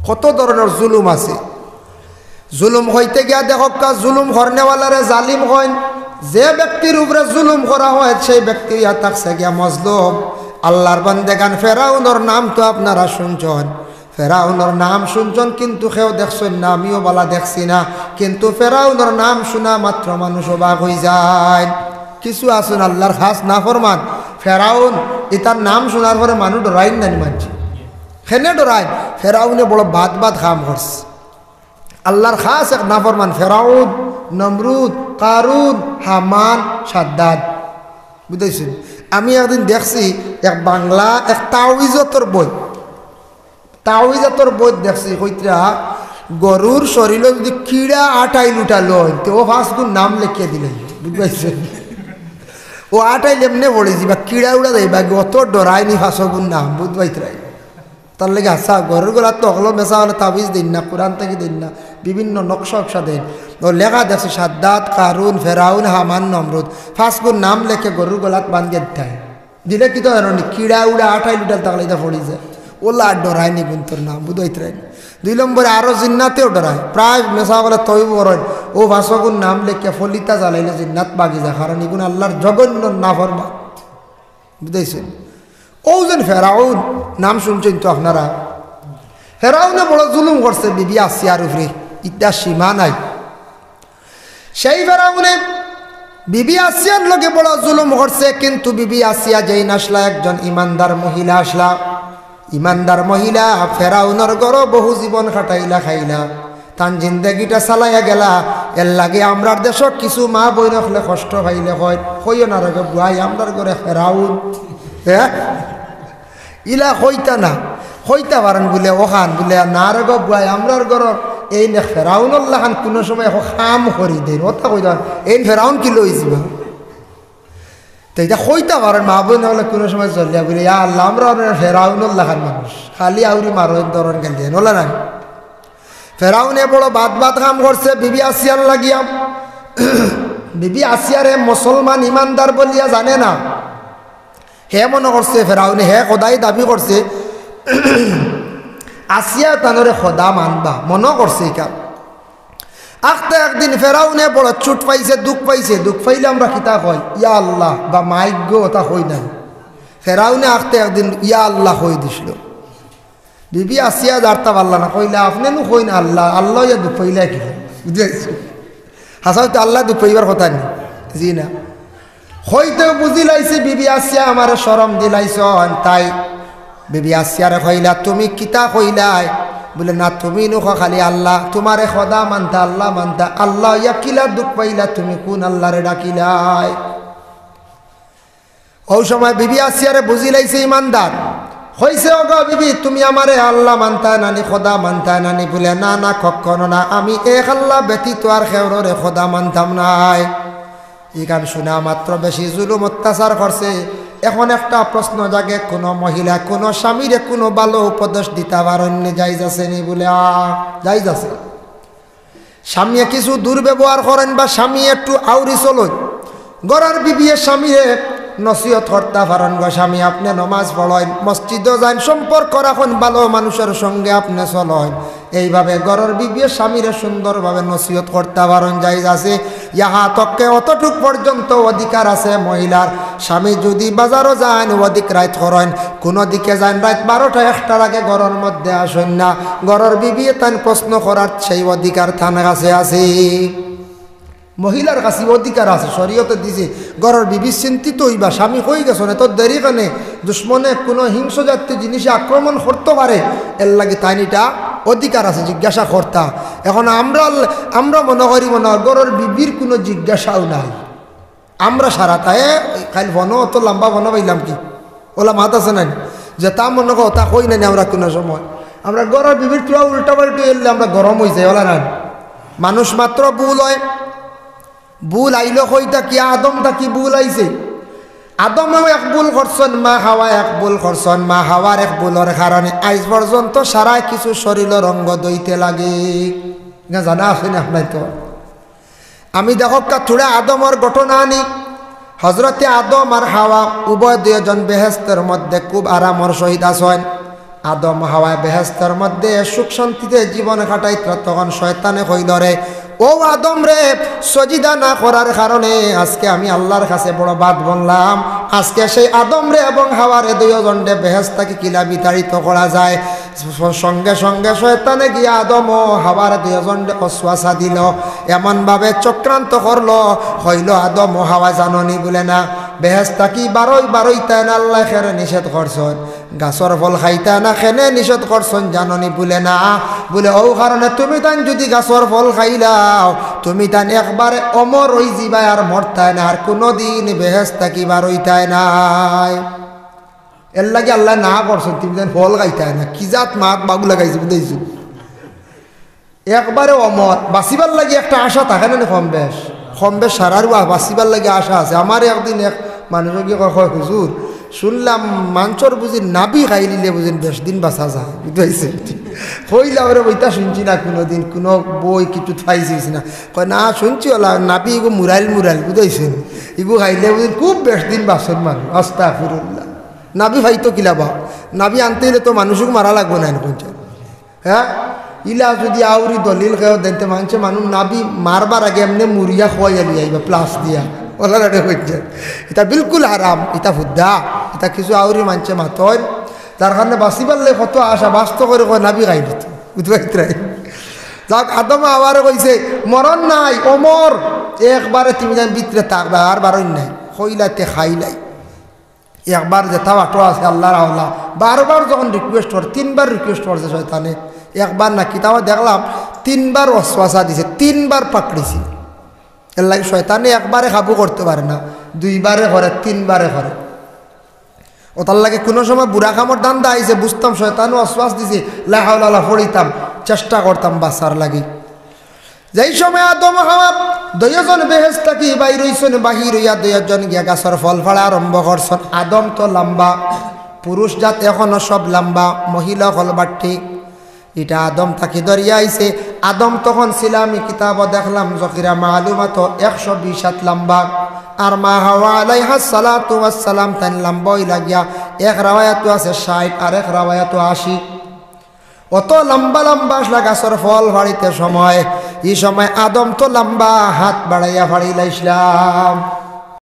কত ধরনের জুলুম আছে। জুলুম হইতে গিয়া দেখকা জুলুম করনেওয়ালারে জালিম হয়। যে ব্যক্তির উপরে জুলুম করা হয় সেই ব্যক্তি ইয়া থাকছে গিয়া মজলুম। আল্লাহর বান্দেগান ফেরাউনের নাম তো আপনারা শুনছেন, ফেরাউনের নাম শুনছেন কিন্তু কেউ দেখছেন না, আমিও বলা দেখছি না। কিন্তু ফেরাউনের নাম শোনা মাত্র মানুষ অবাক হয়ে যায়। কিছু আসুন আল্লাহর খাস না ফরমান ফেরাউন ইতার নাম শোনার পরে মানুষ ডরাইন না মানছে, খেনে ডরাইন। ফেরাউনে বড় বাদ খাম করছে। আল্লাহর খাস এক নাফরমান ফেরাউন, নমরুদ, কারুন, হামান, সাদ্দাদ। বুঝেছেন? আমি একদিন দেখছি এক বাংলা এক তাওইজতর বই, তাওইজতর বই দেখছি কইতরা গরুর শরীরে যদি কিড়া আটাই লুটা লয় তো ও ফাঁসগুন নাম লিখিয়ে দিলে। বুঝতে ও আটাই এমনি পড়েছি বা কিড়া উড়া দেয় বা অত ডরায়নি ফাঁসগুন নাম বুঝবাইতরাই। তার লেগে আসা গরুর গোলা তো অকলো মেশা হলে তাবিজ দিন না, কোরআন থেকে দিন না, বিভিন্ন নকশা দেন। ও লেখা দেখছে সাদ্দাত, কারুন, ফেরাউন, হামান, নমরুদ ফাঁসগুন নাম লেখে গরুর গোলাত বান্ধিয়ে দেয়। দিলে কি তো কিড়া উড়া আটাই লুটাল তাহলে এটা পড়ি যায়। ওলা আর ডরায়নি গুন্তর নাম বুঝাইতরাই। 2 নম্বরে আরও জিন্নাতেও ডরায়, প্রায় মেশা বলে তৈব করেন ও ভাষাগুন নাম লেখে ফলিতা জ্বালাইলে জিন্নাত বাগি যায়, কারণ এগুন আল্লাহর জঘন্য নাফরমান। বুঝাইছেন? ও যেন ফেরাউন নাম শুনছেন তো আপনারা, ফেরাউনে বড় জুলুম করছে বিবি আসিয়ার উপরে, ইত্যা সীমা নাই। সেই ফেরাউনে বিবি আসিয়ার লোকে বড় জুলুম করছে, কিন্তু বিবি আসিয়া যেই নাসলা একজন ইমানদার মহিলা আসলা। ইমানদার মহিলা ফেরাউনের ঘর বহু জীবন খাটাইলা খাইলা, তান জিন্দগিটা চালাইয়া গেলা। এর লাগে আমরার দেশ কিছু মা বই রাখলে কষ্ট পাইলে হয় কইও না রে বুয়াই আমরার ঘরে ফেরাউন। হ্যাঁ ইলা হইতা না, হইতা পারেন বলে ওখান বলে না রে গো বুয়াই আমরার ঘর এই নে ফেরাউন্লাহ খান কোনো সময় খাম করি দেন ওটা কই দেন এই ফেরাউন কি লই যাবা। তো এটা হইতা পারেন মা বই না হলে কোনো সময় চলিয়া বলে আল্লাহ আমরা ফেরাউন্লাহ খান মানুষ খালি আউরি মারো ধরন গেল দিয়ে নলা না। ফেরাউনে বড় বাদ কাম করছে বিবি আসিয়ার লাগিয়া। বিবি আসিয়ারে মুসলমান ইমানদার বলিয়া জানে না, হে মনে করছে ফেরাউনে হে খোদাই দাবি করছে আসিয়া তানরে খোদা মানবা মনে করছে। ইকা আখতে একদিন ফেরাউনে বড় চুট পাইছে, দুঃখ পাইছে। দুঃখ পাইলে আমরা কিতা কই ইয়া আল্লাহ বা মাইগ্য ওটা হই না। ফেরাউনে আখতে একদিন ইয়া আল্লাহ হই দিছিল। বিবি আসিয়া জারতা পারলা না, কইলা আপনি নু কই না আল্লাহ, আল্লাহ ইয়া দুঃখ পাইলা কি বুঝেছি। হাসাও তো আল্লাহ দুঃখ পাইবার কথা নেই, জি না। হইতে বুঝি লাইছে বিবি আসিয়া আমার শরম দিলাইছ। তাই বিবি আসিয়ারে কইলা তুমি কিতা কইলাই? বলে না তুমি নুখ খালি আল্লাহ, তোমারে খোদা মানতা আল্লাহ মানতা, আল্লাহ ইয়া কিলা দুঃখ পাইলা তুমি কোন আল্লাহরে ডাকিলাই? ওই সময় বিবি আসিয়ারে বুঝি লাইছে ইমানদার হইছে। ওগো বিবি তুমি আমারে আল্লাহ মানতা নানি খোদা মানতা নানি? বলে না না কখনো না, আমি এক আল্লাহ ব্যতীত আর খেউরে খোদা মানতাম নাই। এই গান শোনা মাত্র বেশি জুলুম অত্যাচার করছে। এখন একটা প্রশ্ন জাগে, কোনো মহিলা কোনো স্বামীরে কোনো ভালো উপদেশ দিতে পারেন যাইজ আছে নি? বলে যাইজ আছে। স্বামী কিছু দুর্ব্যবহার করেন বা স্বামী একটু আউরি চলুন, গড়ার বিবিয়ে স্বামীরে নসিহত করতে পারেন গো স্বামী আপনি নমাজ পড়েন, মসজিদও যান, সম্পর্ক রাখুন ভালো মানুষের সঙ্গে আপনি চলেন। এইভাবে ঘরের বিবিয়ে স্বামীরে সুন্দরভাবে নসিহত করতে পারেন যাইজ আছে। ইহা তককে অতটুক পর্যন্ত অধিকার আছে মহিলার। স্বামী যদি বাজারও যান অধিক রাত করেন, কোনো দিকে যান রাত 12টা 1টার আগে ঘরের মধ্যে আসেন না, ঘরের বিবিয়ে তান প্রশ্ন করার সেই অধিকার থানা কাছে আছে। মহিলার কাছে অধিকার আছে, শরীয়তে দিছে। ঘরের বিবি চিন্তিত হইবা স্বামী কই গেছ না তোর দেরি কানে দুশ্মনে কোনো হিংস জাতীয় জিনিসে আক্রমণ করতে পারে, এর লাগে তাইনিটা অধিকার আছে জিজ্ঞাসা করতা। এখন আমরা মনে করি মনে হয় ঘরের বিবির কোনো জিজ্ঞাসাও নাই। আমরা সারা তাই খালি বন অত লম্বা বন পাইলাম কি ওলা মাত আছে নাই যে তা মনে কর তা কই নাই আমরা কোনো সময়। আমরা ঘরের বিবির তুলা উল্টা পাল্টে এলে আমরা গরম হয়ে যাই ওলা নাই। মানুষ মাত্র ভুল হয়, ভুল আইল কইতা কি আদমটা কি ভুল আইছে? আদমেও এক ভুল করছেন, মা হাওয়া এক ভুল করছেন। মা হাওয়ার এক ভুলের কারণে আজ পর্যন্ত সারা কিছু শরীরের অঙ্গ দইতে লাগে না, জানা আছে না আপনার? তো আমি দেখো থোড়া আদমের ঘটনা আনি। হজরতে আদম আর হাওয়া উভয় দুজন বেহেস্তের মধ্যে খুব আরামর সহিত আসেন। আদম হাওয়া বেহেশতের মধ্যে সুখ শান্তিতে জীবন কাটাইত, তখন শয়তানে কইল রে ও আদম রে, সজিদা না করার কারণে আজকে আমি আল্লাহর কাছে বড় বাদ বললাম। আজকে সেই আদম রে এবং হাওয়ারে দুইজন রে বেহেশতকে কিলা বিতাড়িত করা যায়। সঙ্গে সঙ্গে শয়তানে গিয়ে আদম ও হাওয়ার দুইজন রে অশ্বাসা দিল, এমনভাবে চক্রান্ত করলো, হইল আদম ও হাওয়া জাননি বলে না বেহেশতা কি বারোই তাই না আল্লাহ খেরে নিষেধ করছেন, গাছর ফল খাইতে না খেনে নিষেধ করছেন জাননি বলে না, বলে ও কারণে তুমি তান যদি গাছর ফল খাইলাও তুমি তান একবারে অমর হই যাবাই আর মরতায় না, আর কোনোদিন বেহেশতা কি বারোইতায় নাই। এর লাগে আল্লাহ না করছেন তুমি তান ফল খাইতায় না, কি জাত মাত বাগুলা গাইছি বুঝেছি, একবারে অমর বাঁচিবার লাগে একটা আশা থাকে না কম বেশ সারার বাঁচিবার লাগে আশা আছে। আমার একদিন এক মানুষ গিয়ে কয় হুজুর শুনলাম মাংসর বুঝি নাবি খাই নিলে বুঝিন বেশ দিন বাঁচা যায়, বুঝতে হইলাম রে বইটা শুনছি না কোনোদিন, কোনো বই কিছু পাইছিস না, কয় না শুনছি ওলা নাবি এগো মুরাইল বুঝাইছেন, এগো খাইলে বুঝিন খুব বেশ দিন বাঁচন মানুষ। আস্তাগফিরুল্লাহ, নাবি ভাইতো কিলা বা নাবি আনতে হলে তো মানুষকে মারা লাগবো না এখন, হ্যাঁ ইলা যদি আউরি দলিল খেয়ে দেখতে মানছে মানুষ নাবি মারবার আগে এমনি মুড়িয়া খোয়াইয়া লিয়ে আইবা প্লাস দিয়া ওলা রেডে হচ্ছে, এটা বিলকুল আরাম, এটা হুদ্দা, এটা কিছু আউরি মানছে মাতর, তার কারণে বাঁচিবার লাগে কত আশা বাস্ত করে কয় নাবি খাই দিত বুঝবাই। যাক আদম আবার কইছে মরণ নাই অমর, একবারে তুমি যেন ভিতরে থাকবে আর বারণ নাই, খইলাতে খাইলাই একবার যেটা বাটো আছে আল্লাহর আল্লাহ বারবার যখন রিকোয়েস্ট করে, 3বার রিকোয়েস্ট করছে শয়তানে, একবার না কিতাবে দেখলাম 3বার ওয়াসওয়াসা দিছে, 3বার পাকড়িছি। এর লাগে শয়তানে একবারে কাবু করতে পারে না, 2বারে করে 3বারে করে। ও তার লাগে কোনো সময় বুড়া কামড় দান্দা আইছে বুঝতাম শয়তানও ওয়াসওয়াস দিছে, লা হাওলা ওয়ালা পড়িতাম, চেষ্টা করতাম বাঁচার লাগে। যেই সময় আদম হাওয়া দুইজন বেহেশত কি বাইর হইছেন, বাহির হইয়া দুইজন গিয়া গাছের ফল ফাড়া আরম্ভ করছেন। আদম তো লম্বা, পুরুষ জাত এখনো সব লম্বা, মহিলা হল বাট্টি, এটা আদম থাকি দরিয়া আইছে। আদম তখন ছিলাম কিতাব দেখলাম জকিরা মালুমাত 120 হাত লম্বা, আর মা হাওয়া আলাইহা সালাতু ওয়াস সালাম তান লম্বাই লাগিয়া এক রাওয়ায়াত আছে 60 আর এক রাওয়ায়াত 80। অত লম্বা লম্বা গাছের ফল ফাড়িতে সময়, এই সময় আদম তো লম্বা হাত বাড়াইয়া ফাড়িলাইছিলাম।